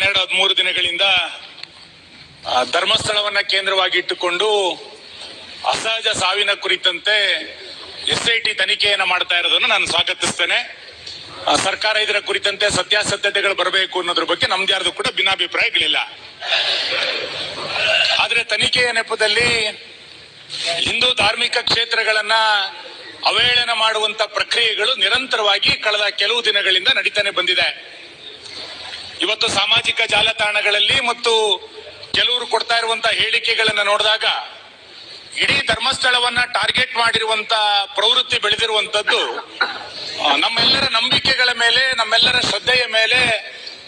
12-13 ದಿನಗಳಿಂದ ಧರ್ಮಸ್ಥಳವನ್ನ ಕೇಂದ್ರವಾಗಿ ಇಟ್ಟುಕೊಂಡು ಅಸಹಜ ಸಾವಿನ ಕುರಿತಂತೆ SIT ತನಿಖೆಯನ್ನು ಮಾಡ್ತಾ ಇರೋದನ್ನು ನಾನು ಸ್ವಾಗತಿಸ್ತೇನೆ. ಸರ್ಕಾರ ಇದರ ಕುರಿತಂತೆ ಸತ್ಯಾಸತ್ಯತೆಗಳು ಬರಬೇಕು ಅನ್ನೋದ್ರ ಬಗ್ಗೆ ನಮ್ದು ಯಾರ್ದು ಕೂಡ ಭಿನ್ನಾಭಿಪ್ರಾಯಗಳಿಲ್ಲ. ಆದ್ರೆ ತನಿಖೆಯ ನೆಪದಲ್ಲಿ ಹಿಂದೂ ಧಾರ್ಮಿಕ ಕ್ಷೇತ್ರಗಳನ್ನ ಅವಹೇಳನ ಮಾಡುವಂತ ಪ್ರಕ್ರಿಯೆಗಳು ನಿರಂತರವಾಗಿ ಕಳೆದ ಕೆಲವು ದಿನಗಳಿಂದ ನಡೀತಾನೆ ಬಂದಿದೆ. ಇವತ್ತು ಸಾಮಾಜಿಕ ಜಾಲತಾಣಗಳಲ್ಲಿ ಮತ್ತು ಕೆಲವರು ಕೊಡ್ತಾ ಇರುವಂತ ಹೇಳಿಕೆಗಳನ್ನ ನೋಡಿದಾಗ ಇಡೀ ಧರ್ಮಸ್ಥಳವನ್ನ ಟಾರ್ಗೆಟ್ ಮಾಡಿರುವಂತ ಪ್ರವೃತ್ತಿ ಬೆಳೆದಿರುವಂತದ್ದು ನಮ್ಮೆಲ್ಲರ ನಂಬಿಕೆಗಳ ಮೇಲೆ, ನಮ್ಮೆಲ್ಲರ ಶ್ರದ್ಧೆಯ ಮೇಲೆ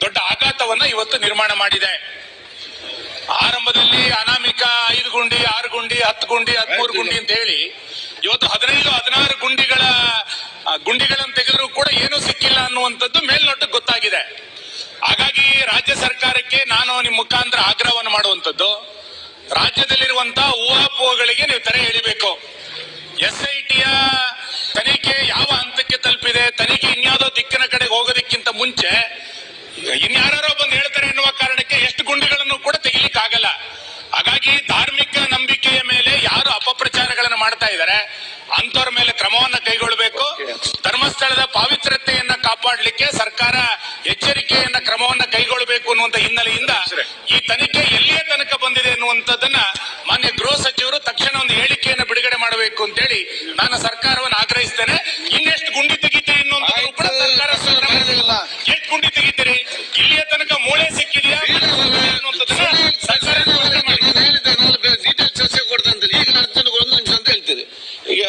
ದೊಡ್ಡ ಆಘಾತವನ್ನ ಇವತ್ತು ನಿರ್ಮಾಣ ಮಾಡಿದೆ. ಆರಂಭದಲ್ಲಿ ಅನಾಮಿಕ 5 ಗುಂಡಿ, 6 ಗುಂಡಿ, 10 ಗುಂಡಿ, 13 ಗುಂಡಿ ಅಂತ ಹೇಳಿ ಇವತ್ತು 15-16 ಗುಂಡಿಗಳನ್ನು ತೆಗೆದರೂ ಕೂಡ ಏನೂ ಸಿಕ್ಕಿಲ್ಲ ಅನ್ನುವಂಥದ್ದು ಮೇಲ್ನೋಟಕ್ಕೆ ಗೊತ್ತಾಗಿದೆ. ಹಾಗಾಗಿ ರಾಜ್ಯ ಸರ್ಕಾರಕ್ಕೆ ನಾನು ನಿಮ್ಮ ಮುಖಾಂತರ ಆಗ್ರಹವನ್ನು ಮಾಡುವಂಥದ್ದು, ರಾಜ್ಯದಲ್ಲಿರುವಂತಹ ಊಹಾಪೋಹಗಳಿಗೆ ನೀವು ತೆರೆ ಎಳಿಬೇಕು. SITಯ ತನಿಖೆ ಯಾವ ಹಂತಕ್ಕೆ ತಲುಪಿದೆ, ತನಿಖೆ ಇನ್ಯಾವುದೋ ದಿಕ್ಕಿನ ಕಡೆಗೆ ಹೋಗೋದಕ್ಕಿಂತ ಮುಂಚೆ ಇನ್ಯಾರೋ ಬಂದು ಹೇಳ್ತಾರೆ ಎನ್ನುವ ಕಾರಣಕ್ಕೆ ಎಷ್ಟು ಗುಂಡಿಗಳನ್ನು ಕೂಡ ತೆಗಿಲಿಕ್ಕಾಗಲ್ಲ. ಹಾಗಾಗಿ ಧಾರ್ಮಿಕ ನಂಬಿಕೆಯ ಮೇಲೆ ಯಾರು ಅಪಪ್ರಚಾರಗಳನ್ನು ಮಾಡ್ತಾ ಇದ್ದಾರೆ ಅಂತವ್ರ ಮೇಲೆ ಕ್ರಮವನ್ನ ಕೈಗೊಳ್ಳಬೇಕು. ಧರ್ಮಸ್ಥಳದ ಪಾವಿತ್ರ್ಯತೆಯನ್ನ ಕಾಪಾಡಲಿಕ್ಕೆ ಸರ್ಕಾರ ಎಚ್ಚರಿಕೆಯನ್ನ ಕ್ರಮವನ್ನ ಕೈಗೊಳ್ಳಬೇಕು ಅನ್ನುವಂತ ಹಿನ್ನೆಲೆಯಿಂದ ಈ ತನಿಖೆ ಎಲ್ಲಿಯ ತನಕ ಬಂದಿದೆ ಅನ್ನುವಂಥದ್ದನ್ನ ಮಾನ್ಯ ಗೃಹ ಸಚಿವರು ತಕ್ಷಣ ಒಂದು ಹೇಳಿಕೆಯನ್ನು ಬಿಡುಗಡೆ ಮಾಡಬೇಕು ಅಂತ ಹೇಳಿ ನಾನು ಸರ್ಕಾರವನ್ನು ಆಗ್ರಹಿಸ್ತೇನೆ. ಇನ್ನೆಷ್ಟು ಗುಂಡಿ ತೆಗಿತೀರಿ ಅನ್ನುವಂಥದ್ದು ಕೂಡ ಸರ್ಕಾರ ಎಷ್ಟು ಗುಂಡಿ ತೆಗಿತೀರಿ, ಇಲ್ಲಿಯ ತನಕ ಮೂಳೆ ಸಿಕ್ಕಿದೆಯಾ ಅನ್ನುವಂಥದ್ದನ್ನ ಸರ್ಕಾರ ಚರ್ಚೆ ಕೊಡ್ತಂತೇಳಿ ಈಗ ಒಂದು ನಿಮಿಷ ಅಂತ ಹೇಳ್ತೀರಿ. ಈಗ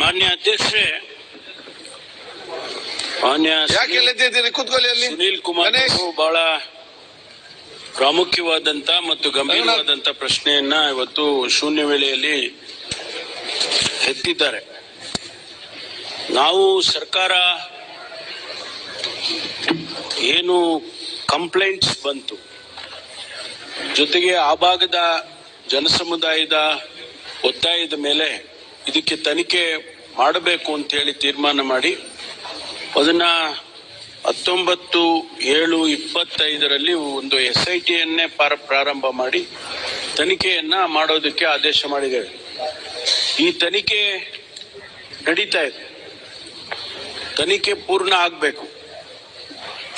ಮಾನ್ಯ ಅಧ್ಯಕ್ಷರೇ, ಮಾನ್ಯ ಸುನೀಲ್ ಕುಮಾರ್ ಬಹಳ ಪ್ರಾಮುಖ್ಯವಾದಂತ ಮತ್ತು ಗಂಭೀರವಾದಂತ ಪ್ರಶ್ನೆಯನ್ನ ಇವತ್ತು ಶೂನ್ಯ ವೇಳೆಯಲ್ಲಿ ಎತ್ತಿದ್ದಾರೆ. ನಾವು ಸರ್ಕಾರ ಏನು ಕಂಪ್ಲೇಂಟ್ಸ್ ಬಂತು, ಜೊತೆಗೆ ಆ ಭಾಗದ ಜನಸಮುದಾಯದ ಒತ್ತಾಯದ ಮೇಲೆ ಇದಕ್ಕೆ ತನಿಖೆ ಮಾಡಬೇಕು ಅಂತ ಹೇಳಿ ತೀರ್ಮಾನ ಮಾಡಿ ಅದನ್ನ 19/7/25 ಒಂದು SITಯನ್ನೇ ಪ್ರಾರಂಭ ಮಾಡಿ ತನಿಖೆಯನ್ನ ಮಾಡೋದಕ್ಕೆ ಆದೇಶ ಮಾಡಿದ್ದೇವೆ. ಈ ತನಿಖೆ ನಡೀತಾ ಇದೆ, ತನಿಖೆ ಪೂರ್ಣ ಆಗಬೇಕು.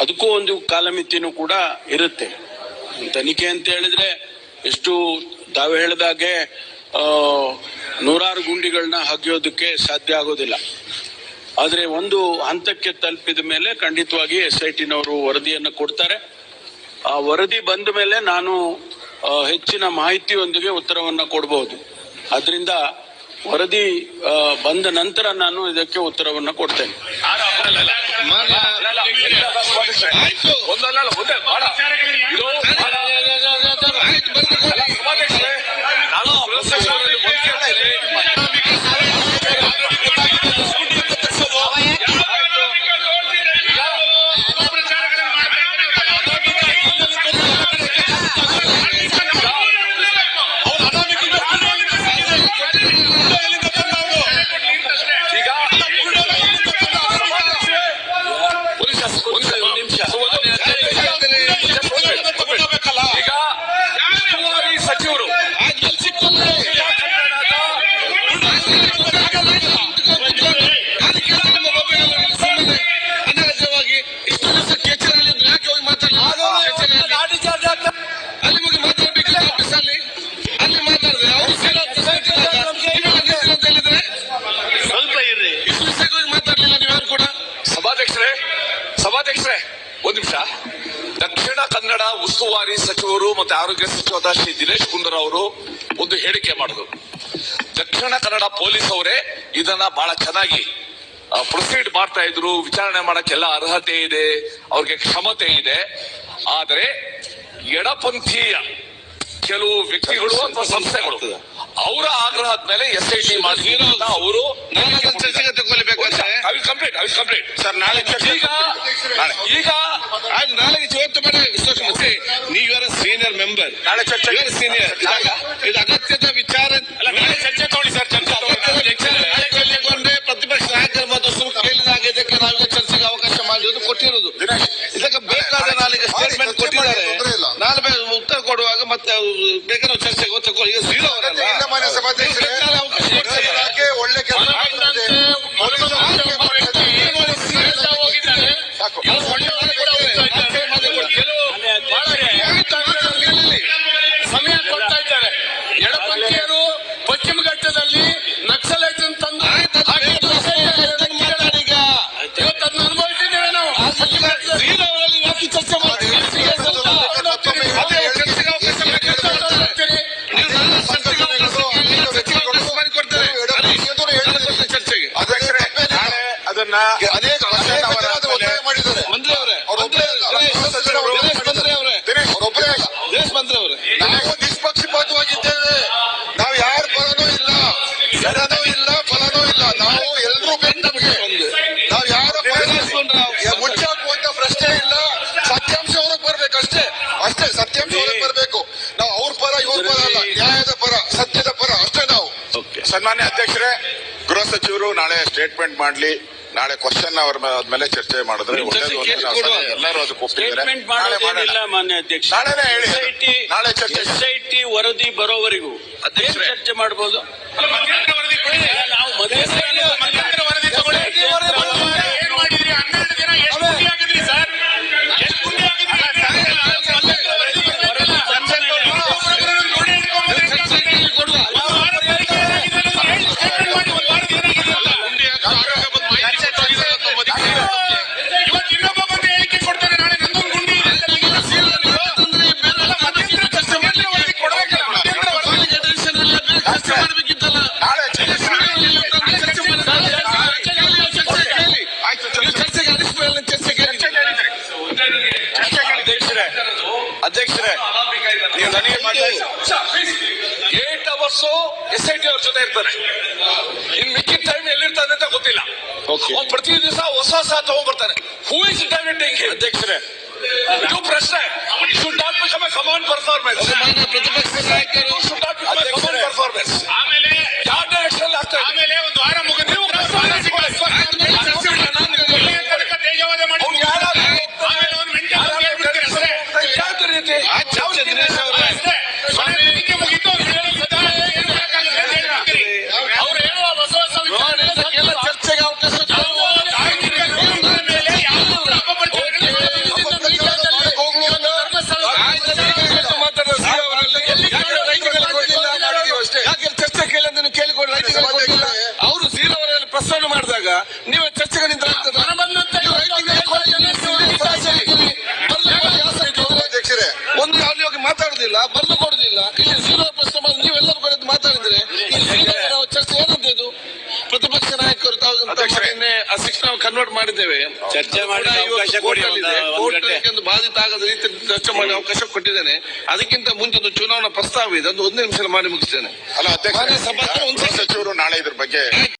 ಅದಕ್ಕೂ ಒಂದು ಕಾಲಮಿತಿನೂ ಕೂಡ ಇರುತ್ತೆ. ತನಿಖೆ ಅಂತ ಹೇಳಿದ್ರೆ ಎಷ್ಟು ತಾವು ಹೇಳಿದಾಗೆ 100 ಗುಂಡಿಗಳನ್ನ ಹಗಿಯೋದಕ್ಕೆ ಸಾಧ್ಯ ಆಗೋದಿಲ್ಲ. ಆದ್ರೆ ಒಂದು ಹಂತಕ್ಕೆ ತಲುಪಿದ ಮೇಲೆ ಖಂಡಿತವಾಗಿ SITನವರು ವರದಿಯನ್ನು ಕೊಡ್ತಾರೆ. ಆ ವರದಿ ಬಂದ ಮೇಲೆ ನಾನು ಹೆಚ್ಚಿನ ಮಾಹಿತಿಯೊಂದಿಗೆ ಉತ್ತರವನ್ನ ಕೊಡಬಹುದು. ಆದ್ರಿಂದ ವರದಿ ಬಂದ ನಂತರ ನಾನು ಇದಕ್ಕೆ ಉತ್ತರವನ್ನ ಕೊಡ್ತೇನೆ. ಸಭಾಧ್ಯಕ್ಷರೇ, ಒಂದು ನಿಮಿಷ. ದಕ್ಷಿಣ ಕನ್ನಡ ಉಸ್ತುವಾರಿ ಸಚಿವರು ಮತ್ತೆ ಆರೋಗ್ಯ ಸಚಿವರಾದ ಶ್ರೀ ದಿನೇಶ್ ಗುಂಡೂರಾವ್ ಅವರು ಒಂದು ಹೇಳಿಕೆ ಮಾಡಿದ್ರು. ದಕ್ಷಿಣ ಕನ್ನಡ ಪೊಲೀಸ್ ಅವರೇ ಇದನ್ನ ಬಹಳ ಚೆನ್ನಾಗಿ ಪ್ರೊಸೀಡ್ ಮಾಡ್ತಾ ಇದ್ರು, ವಿಚಾರಣೆ ಮಾಡಕ್ಕೆಲ್ಲ ಅರ್ಹತೆ ಇದೆ, ಅವ್ರಿಗೆ ಕ್ಷಮತೆ ಇದೆ. ಆದರೆ ಎಡಪಂಥೀಯ ಕೆಲವು ವ್ಯಕ್ತಿಗಳು ಅಥವಾ ಸಂಸ್ಥೆಗಳು ಅವರ ಆಗ್ರಹದ ಮೇಲೆ SIT ಮಾಡಿ ಅವರು ನಾಳೆ ಇವತ್ತು ಬೇಡ ವಿಶ್ವಾಸ ನೀವರ ಸೀನಿಯರ್ ಮೆಂಬರ್, ನಾಳೆ ಚರ್ಚೆ ಸೀನಿಯರ್, ಇದು ಅಗತ್ಯದ ವಿಚಾರ. ಚರ್ಚೆ ತಗೊಳ್ಳಿ ಸರ್, ಪ್ರತಿಪಕ್ಷ ನಾಯಕರ ಮತ್ತು ಕೇಳಿದಾಗ ಇದಕ್ಕೆ ನಾವೀಗ ಚರ್ಚೆಗೆ ಅವಕಾಶ ಮಾಡಿರೋದು ಕೊಟ್ಟಿರೋದು. ಇದಕ್ಕೆ ಬೇಕಾದ ನಾಳೆಗೆ ಮತ್ತೆ ಬೇಕಾದ್ರೆ ಚರ್ಚೆಗೆ ಒತ್ತು ತಗೊಳ್ಳಿ. ಈಗ ಝೀರೋ ಅವರಲ್ಲ. ಇಲ್ಲ ಮಾನ್ಯ ಸಭಾಧ್ಯಕ್ಷರೇ, ಗೃಹ ಇಲಾಖೆ ಒಳ್ಳೆ ಕೆಲಸ ಮಾಡ್ತಿದೆ. ಪೊಲೀಸರು ಸಾಕು. ಸಮಯ ಕೊಡ್ತಾ ಇದ್ದಾರೆ. ಎಡಪಂಥೀಯರು ಪಶ್ಚಿಮ ಘಟ್ಟದಲ್ಲಿ ನಕ್ಸಲೈಟ್ ತಂದು ಇವತ್ತು ಅದನ್ನ ಅನುಭವಿಸಿದ್ದೇವೆ ನಾವು. ಚರ್ಚೆ ಮಾಡ್ತೀವಿ. ಅಧ್ಯಕ್ಷರೇ, ನಾಳೆ ಅದನ್ನ ಅನೇಕ ಒತ್ತಾಯ ಮಾಡಿದ್ದಾರೆ. ಮಂತ್ರಿ ಅವರೇ, ಅವರೊಬ್ಬರೇ ಅಲ್ಲ. ನಾವು ನಿಷ್ಪಕ್ಷಪಾತವಾಗಿದ್ದೇವೆ. ನಾವು ಯಾರ ಪರನೂ ಇಲ್ಲ, ಎಡನೂ ಇಲ್ಲ, ಫಲನೂ ಇಲ್ಲ. ನಾವು ಎಲ್ಲರೂ ಬೇಕು ನಮಗೆ. ನಾವು ಯಾರ ಪರ ಮುಚ್ಚಾಕುವಂತ ಪ್ರಶ್ನೆ ಇಲ್ಲ. ಸತ್ಯಾಂಶ ಹೊರಗೆ ಬರ್ಬೇಕಷ್ಟೇ. ಅಷ್ಟೇ, ಸತ್ಯಾಂಶ ಹೊರಗೆ ಬರ್ಬೇಕು. ನಾವು ಅವ್ರ ಪರ ಇವ್ರ ಪರ ಅಲ್ಲ, ನ್ಯಾಯದ ಪರ, ಸತ್ಯದ ಪರ ಅಷ್ಟೇ ನಾವು. ಸನ್ಮಾನ್ಯ ಅಧ್ಯಕ್ಷರೇ, ಗೃಹ ಸಚಿವರು ನಾಳೆ ಸ್ಟೇಟ್ಮೆಂಟ್ ಮಾಡ್ಲಿ. ನಾಳೆ ಕ್ವಶನ್ ಅವರ ಮೇಲೆ ಚರ್ಚೆ ಮಾಡಿದ್ರೆ ಒಳ್ಳೇದು ಅಂತ ಎಲ್ಲರೂ ಅದಕ್ಕೆ ಒಪ್ಪಿದ್ದಾರೆ. ಸ್ಟೇಟ್ಮೆಂಟ್ ಮಾಡೋದೇನಿಲ್ಲ ಮಾನ್ಯ ಅಧ್ಯಕ್ಷ. ನಾಳೆನೇ ಹೇಳಿ, ನಾಳೆ ಚರ್ಚೆ. SIT ವರದಿ ಬರೋವರೆಗೂ ಅಧ್ಯಕ್ಷ ಚರ್ಚೆ ಮಾಡಬಹುದು. ನಾವು ಮಧ್ಯಂತರ ವರದಿ ತಗೊಳ್ಳಿ. ಏನ್ ಮಾಡಿದ್ರಿ? 12 ದಿನ ಎಷ್ಟು ಗುಂಡಿ ಆಗಿದ್ರಿ ಸರ್? ಎಷ್ಟು ಗುಂಡಿ ಆಗಿದ್ರಿ? ಇವತ್ತು ಇನ್ನೊಬ್ಬ ಬಂದು ಹೇಳಿಕೆ ಕೊಡ್ತಾರೆ, ನಾಳೆ ನಂದೊಂದು ಗುಂಡಿ ಇದೆ. ಅಧ್ಯಕ್ಷರೇ, ನೀವು ನನಗೆ ಮಾತಾಡಿ. 8 hours SIT ಅವ್ರ ಜೊತೆ ಇರ್ತಾನೆ. ಇನ್ ಮಿಕ್ಕಿದ ಟೈಮ್ ಎಲ್ಲಿರ್ತಾನೆ ಅಂತ ಗೊತ್ತಿಲ್ಲ. ಅವ್ನು ಪ್ರತಿ ದಿವಸ ಹೊಸ ತಗೊಂಡ್ಬರ್ತಾನೆ. Who is directing? ಅಧ್ಯಕ್ಷರೇ, ಇದು ಪ್ರಶ್ನೆ. Should not become A command performance. ಪ್ರತಿಪಕ್ಷ ನಾಯಕರು should not become A command performance. ಆಮೇಲೆ ಯಾವ ಡೈರೆಕ್ಷನ್ ಆಗ್ತಾ ಇದೆ? ಆಮೇಲೆ ಒಂದು ವಾರ ಮುಗಿದ್ರೆ ತೇಜವಾದ ಮಾಡಿ ಆಮೇಲೆ ಒಂದು ಮೆಂಟಲ್ ಅಷ್ಟೇ. ಯಾವ ರೀತಿ ಅಷ್ಟೇ ಮುಗಿತು. ಅವ್ರು ಹೇಳುವ ಹೊಸ ಎಲ್ಲ ಚರ್ಚೆಗೆ ಅವಕಾಶ ಚರ್ಚೆ ಕೇಳಿದ್ರೆ ಕೇಳಿಕೊಡಿ. ಅವರು ಝೀರೋ ಅವರಲ್ಲಿ ಪ್ರಸ್ತಾವನೆ ಮಾಡಿದಾಗ ನೀವು ಚರ್ಚೆಗೆ ನಿಂತ ಒಂದು ಅಲ್ಲಿ ಹೋಗಿ ಮಾತಾಡುದಿಲ್ಲ, ಬರ್ದು ಕೊಡುದಿಲ್ಲ. ಇಲ್ಲಿ ಝೀರೋ ಪ್ರಸ್ತಾವ ನೀವೆಲ್ಲರೂ ಕರೆದು ಮಾತಾಡಿದ್ರೆ ಈ ಝೀರೋ ಚರ್ಚೆ ಏನಂತ ಇದು? ಪ್ರತಿಪಕ್ಷ ನಾಯಕರು ಶಿಕ್ಷಣ ಕನ್ವರ್ಟ್ ಮಾಡಿದ್ದೇವೆ. ಚರ್ಚೆ ಮಾಡಿ ಅವಕಾಶ ಕೊಡಿ. ಕೋರ್ಟ್ ಬಾಧಿತ ಆಗದ ರೀತಿ ಚರ್ಚೆ ಮಾಡಿ ಅವಕಾಶ ಕೊಟ್ಟಿದ್ದೇನೆ. ಅದಕ್ಕಿಂತ ಮುಂಚೆ ಒಂದು ಚುನಾವಣಾ ಪ್ರಸ್ತಾವ ಇದೆ, ಅದು 1 ನಿಮಿಷ ಮಾಡಿ ಮುಗಿಸ್ತೇನೆ. ಅಲ್ಲ ಅಧ್ಯಕ್ಷ, ಸಚಿವರು ನಾಳೆ ಇದ್ರ ಬಗ್ಗೆ